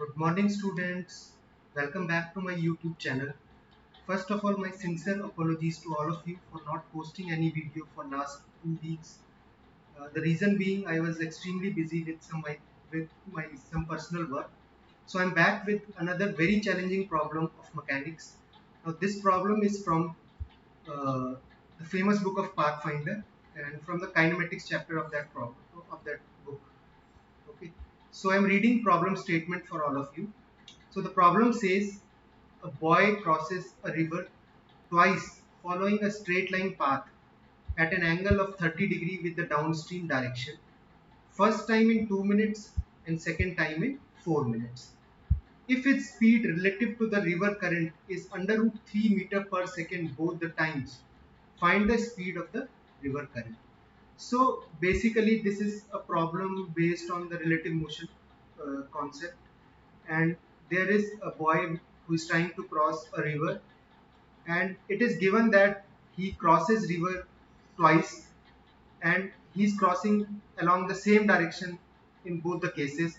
Good morning, students. Welcome back to my YouTube channel. First of all, my sincere apologies to all of you for not posting any video for last 2 weeks. The reason being I was extremely busy with some personal work. So I'm back with another very challenging problem of mechanics. Now this problem is from the famous book of Pathfinder and from the kinematics chapter of that book. Okay. So I'm reading problem statement for all of you. So the problem says a boy crosses a river twice following a straight line path at an angle of 30 degrees with the downstream direction. First time in 2 minutes and second time in 4 minutes. If its speed relative to the river current is under root 3 meter per second both the times, find the speed of the river current. So basically this is a problem based on the relative motion concept, and there is a boy who is trying to cross a river, and it is given that he crosses river twice and he's crossing along the same direction in both the cases,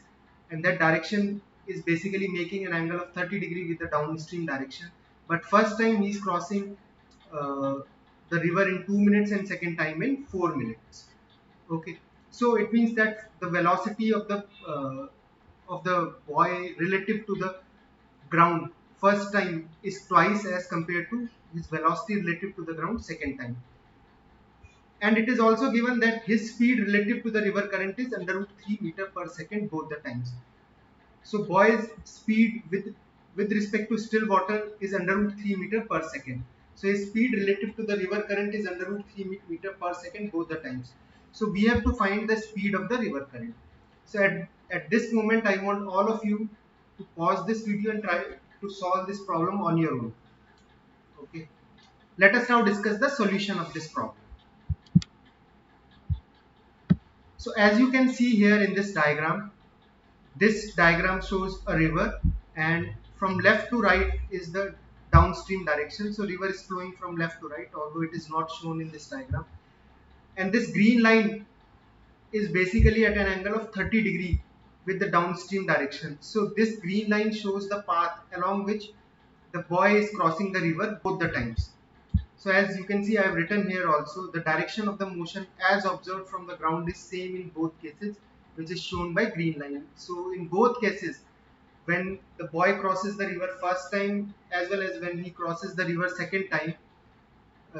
and that direction is basically making an angle of 30 degree with the downstream direction. But first time he's crossing uh, the river in 2 minutes and second time in 4 minutes. Okay, so it means that the velocity of the boy relative to the ground first time is twice as compared to his velocity relative to the ground second time. And it is also given that his speed relative to the river current is under root 3 meter per second both the times. So boy's speed with respect to still water is under root 3 meter per second. So his speed relative to the river current is under root 3 meter per second both the times. So we have to find the speed of the river current. So at this moment I want all of you to pause this video and try to solve this problem on your own. Okay. Let us now discuss the solution of this problem. So as you can see here in this diagram shows a river, and from left to right is the downstream direction. So river is flowing from left to right, although it is not shown in this diagram. And this green line is basically at an angle of 30 degree with the downstream direction. So this green line shows the path along which the boy is crossing the river both the times. So as you can see, I have written here also the direction of the motion as observed from the ground is same in both cases, which is shown by green line. So in both cases, when the boy crosses the river first time as well as when he crosses the river second time,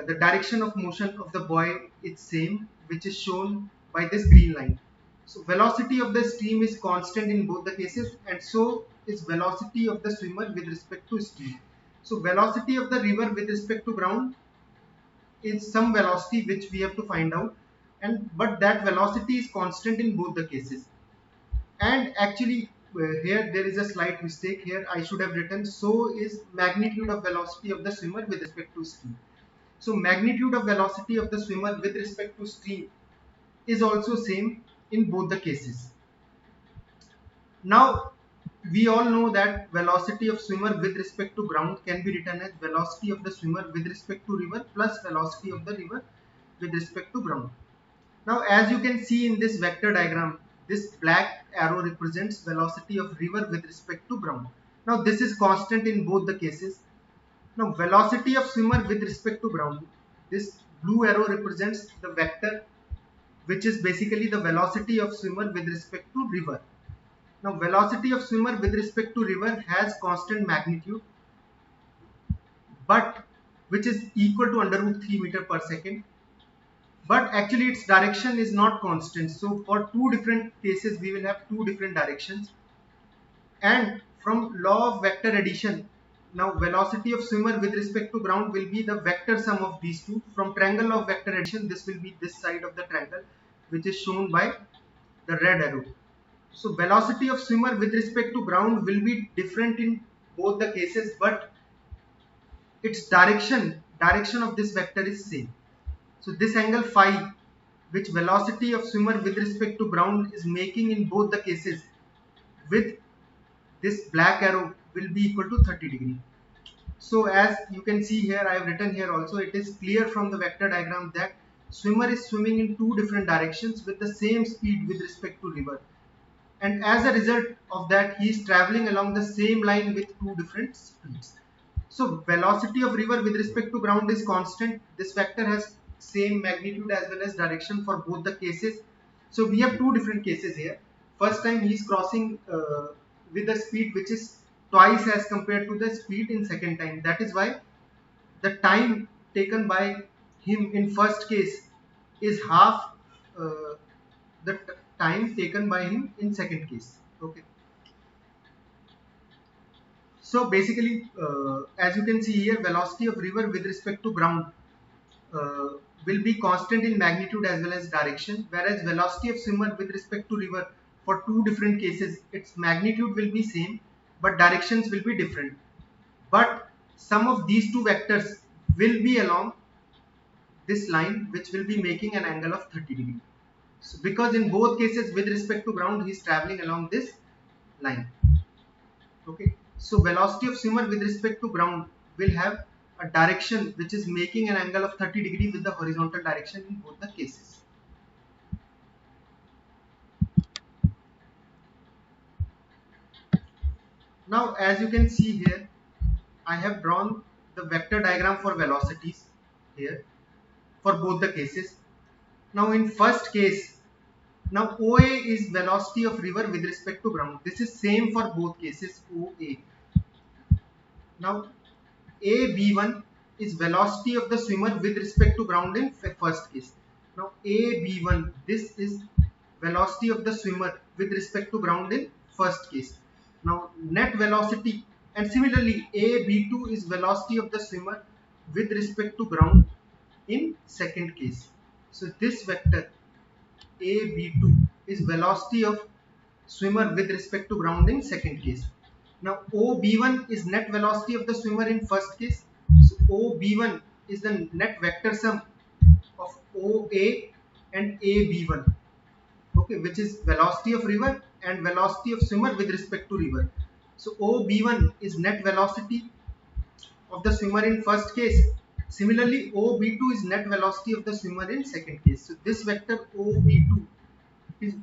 the direction of motion of the boy is same, which is shown by this green line. So velocity of the stream is constant in both the cases, and so is velocity of the swimmer with respect to stream. So velocity of the river with respect to ground is some velocity which we have to find out, and but that velocity is constant in both the cases. And actually here there is a slight mistake. Here I should have written so is magnitude of velocity of the swimmer with respect to stream. So magnitude of velocity of the swimmer with respect to stream is also same in both the cases. Now we all know that velocity of swimmer with respect to ground can be written as velocity of the swimmer with respect to river plus velocity of the river with respect to ground. Now as you can see in this vector diagram, this black arrow represents velocity of river with respect to ground. Now this is constant in both the cases. Now velocity of swimmer with respect to ground, this blue arrow represents the vector which is basically the velocity of swimmer with respect to river. Now velocity of swimmer with respect to river has constant magnitude, but which is equal to under root 3 meter per second. But actually its direction is not constant. So for two different cases we will have two different directions. And from law of vector addition, now velocity of swimmer with respect to ground will be the vector sum of these two. From triangle of vector addition, this will be this side of the triangle, which is shown by the red arrow. So velocity of swimmer with respect to ground will be different in both the cases, but its direction of this vector is same. So this angle phi, which velocity of swimmer with respect to ground is making in both the cases with this black arrow, will be equal to 30 degree. So as you can see here, I have written here also, it is clear from the vector diagram that swimmer is swimming in two different directions with the same speed with respect to river. and as a result of that he is traveling along the same line with two different speeds. So velocity of river with respect to ground is constant. This vector has same magnitude as well as direction for both the cases. So we have two different cases here. First time he is crossing with a speed which is twice as compared to the speed in second time. That is why the time taken by him in first case is half uh, the time taken by him in second case. Okay. So basically, as you can see here, velocity of river with respect to ground uh, will be constant in magnitude as well as direction, whereas velocity of swimmer with respect to river for two different cases, its magnitude will be same, but directions will be different. But some of these two vectors will be along this line, which will be making an angle of 30 degree. So because in both cases with respect to ground, he is traveling along this line. Okay, so velocity of swimmer with respect to ground will have a direction which is making an angle of 30 degree with the horizontal direction in both the cases. Now as you can see here, I have drawn the vector diagram for velocities here for both the cases. Now in first case, now OA is velocity of river with respect to ground. This is same for both cases, OA. Now AB1 is velocity of the swimmer with respect to ground in first case. Now AB1, this is velocity of the swimmer with respect to ground in first case. Now net velocity, and similarly AB2 is velocity of the swimmer with respect to ground in second case. So this vector AB2 is velocity of swimmer with respect to ground in second case. Now OB1 is net velocity of the swimmer in first case. So OB1 is the net vector sum of OA and AB1. Okay, which is velocity of river and velocity of swimmer with respect to river. So OB1 is net velocity of the swimmer in first case. Similarly, OB2 is net velocity of the swimmer in second case. So this vector OB2 is,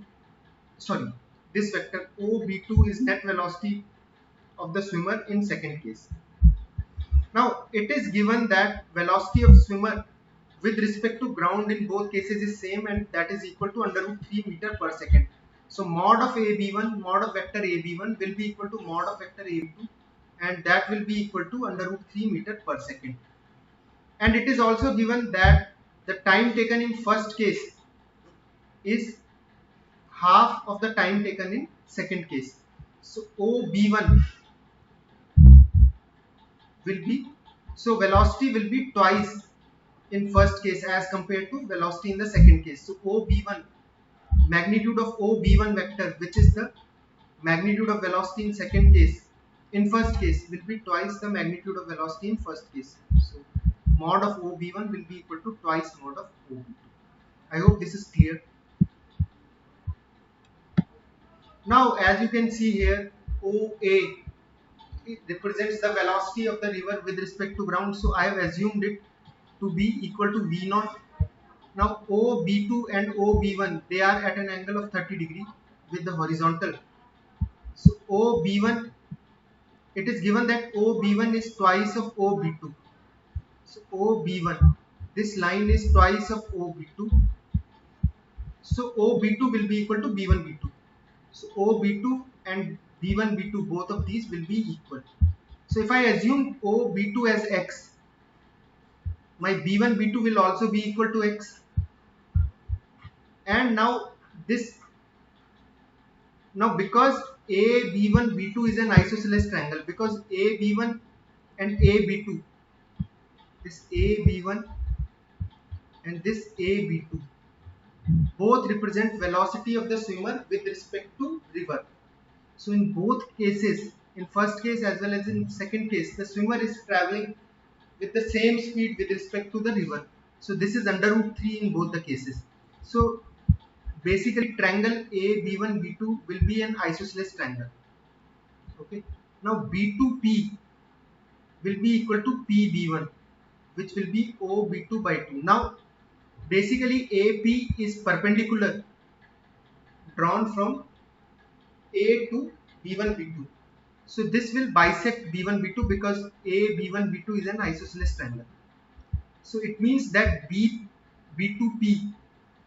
sorry, this vector OB2 is net velocity of the swimmer in second case. Now it is given that velocity of swimmer with respect to ground in both cases is same, and that is equal to under root 3 meter per second. So mod of AB1, mod of vector AB1 will be equal to mod of vector AB2, and that will be equal to under root 3 meter per second. And it is also given that the time taken in first case is half of the time taken in second case. So OB1 will be, so velocity will be twice in first case as compared to velocity in the second case. So OB1, magnitude of OB1 vector, which is the magnitude of velocity in second case, in first case will be twice the magnitude of velocity in first case. So mod of OB1 will be equal to twice mod of OB2. I hope this is clear. Now as you can see here, OA, it represents the velocity of the river with respect to ground. So I have assumed it to be equal to V naught. Now OB2 and OB1, they are at an angle of 30 degree with the horizontal. So OB1, it is given that OB1 is twice of OB2. So OB1, this line is twice of OB2. So OB2 will be equal to B1 B2. So OB2 and B1 B2, both of these will be equal. So if I assume OB2 as X, my B1 B2 will also be equal to X. And now this, now because AB1 B2 is an isosceles triangle, because AB1 and AB2, this AB1 and this AB2, both represent velocity of the swimmer with respect to river. So in both cases, in first case as well as in second case, the swimmer is traveling with the same speed with respect to the river. So this is under root 3 in both the cases. So basically triangle AB1 B2 will be an isosceles triangle. Okay. Now B2P will be equal to PB1, which will be OB2 by 2. Now basically AP is perpendicular drawn from A to B1 B2. So this will bisect B1 B2 because A B1 B2 is an isosceles triangle. So it means that B2P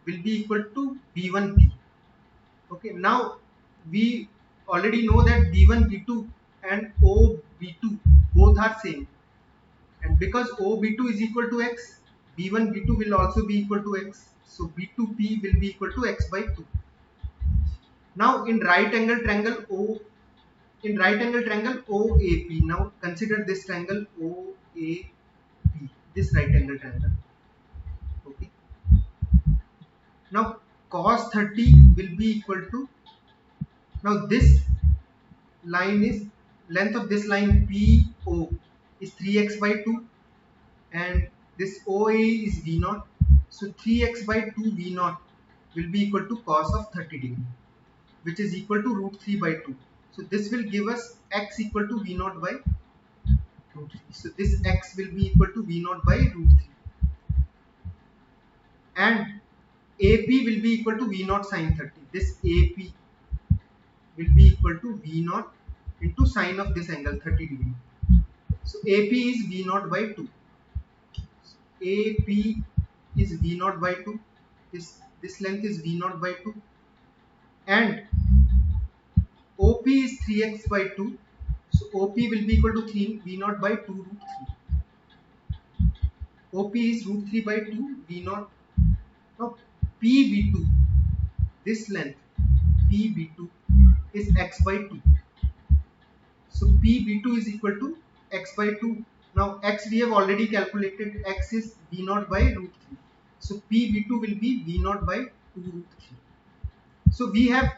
will be equal to B1P. Okay, now we already know that B1 B2 and O B2 both are same, and because O B2 is equal to x, B1 B2 will also be equal to x. So B2P will be equal to x by 2. Now in right angle triangle OAP. Now consider this triangle OAP, this right angle triangle. Okay. Now cos 30 will be equal to, now this line is, length of this line PO is 3x by 2, and this OA is V0. So 3x by 2 V0 will be equal to cos of 30 degree, which is equal to root 3 by 2. So this will give us x equal to V0 by root 3. So this x will be equal to V0 by root 3. And AP will be equal to V0 sine 30. This AP will be equal to V0 into sine of this angle 30 degree. So AP is V0 by 2. AP is V0 by 2. This length is V0 by 2. And OP is 3x by 2. So OP will be equal to 3 V0 by 2 root 3. OP is root 3 by 2 V0. Now PB2, this length PB2 is x by 2. So PB2 is equal to x by 2. Now x we have already calculated, x is V0 by root 3. So PB2 will be V0 by 2 root 3. So we have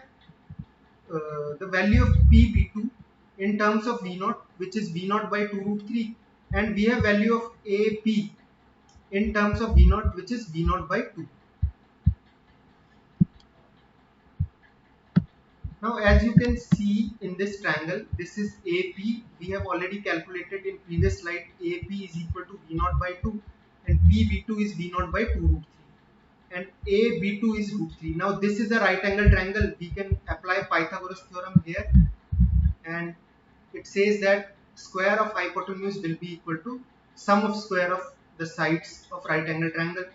the value of PB2 in terms of V0, which is V0 by 2 root 3, and we have value of AP in terms of V0, which is V0 by 2. Now as you can see in this triangle, this is AP. We have already calculated in previous slide, AP is equal to V0 by 2 and PB2 is V0 by 2 root 3 and AB2 is root 3. Now this is a right angle triangle. We can apply Pythagoras theorem here, and it says that square of hypotenuse will be equal to sum of square of the sides of right angle triangle.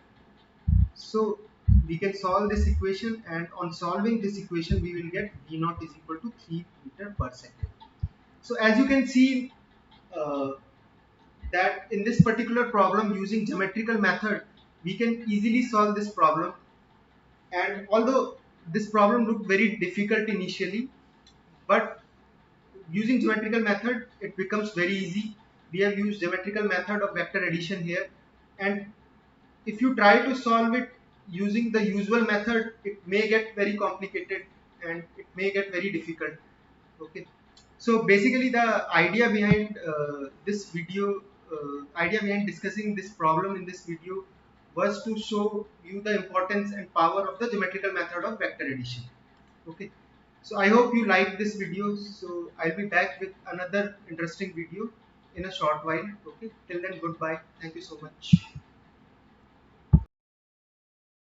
So we can solve this equation, and on solving this equation we will get V0 is equal to 3 meter per second. So as you can see uh, that in this particular problem, using geometrical method we can easily solve this problem. And although this problem looked very difficult initially, but using geometrical method it becomes very easy. We have used geometrical method of vector addition here, and if you try to solve it using the usual method, it may get very complicated and it may get very difficult. Okay, so basically the idea behind this video, idea behind discussing this problem in this video was to show you the importance and power of the geometrical method of vector addition. Okay, so I hope you like this video. So I'll be back with another interesting video in a short while. Okay, till then, goodbye. Thank you so much.